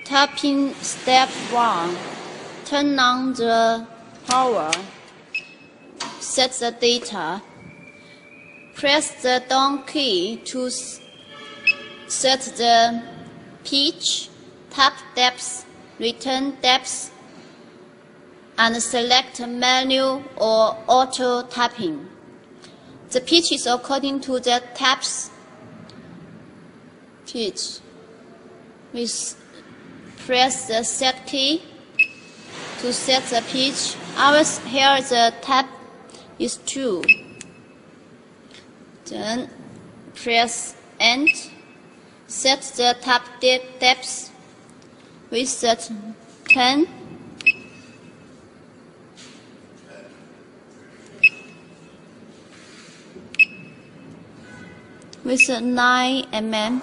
Tapping step 1. Turn on the power. Set the data. Press the down key to set the pitch, tap depth, return depth, and select manual or auto tapping. The pitch is according to the taps pitch. We press the set key to set the pitch. Here the tap is 2. Then press End. Set the tap depth. We set 10. With 9 mm.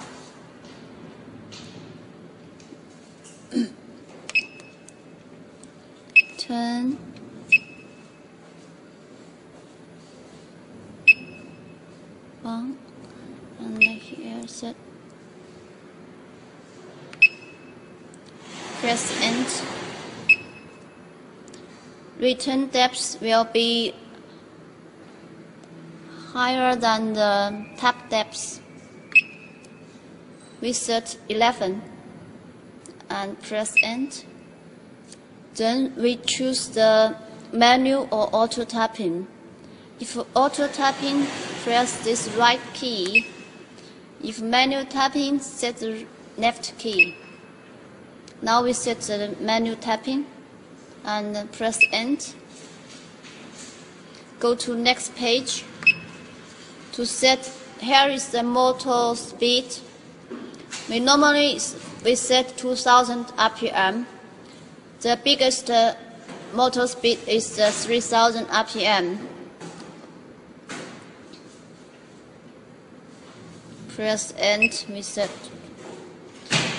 Turn. One, and here set. Press End. Return depth will be higher than the tap depth. We set 11 and press End. Then we choose the manual or auto tapping. If auto tapping, press this right key. If manual tapping, set the left key. Now we set the manual tapping and press End. Go to next page. To set, here is the motor speed. We set 2000 RPM. The biggest motor speed is 3000 RPM. Press End, we set,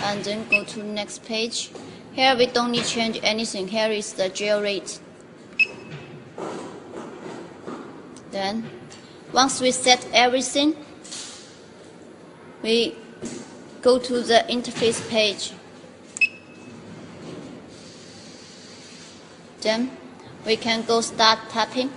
and then go to next page. Here we don't need to change anything. Here is the gel rate. Then, once we set everything, we go to the interface page. Then we can go start tapping.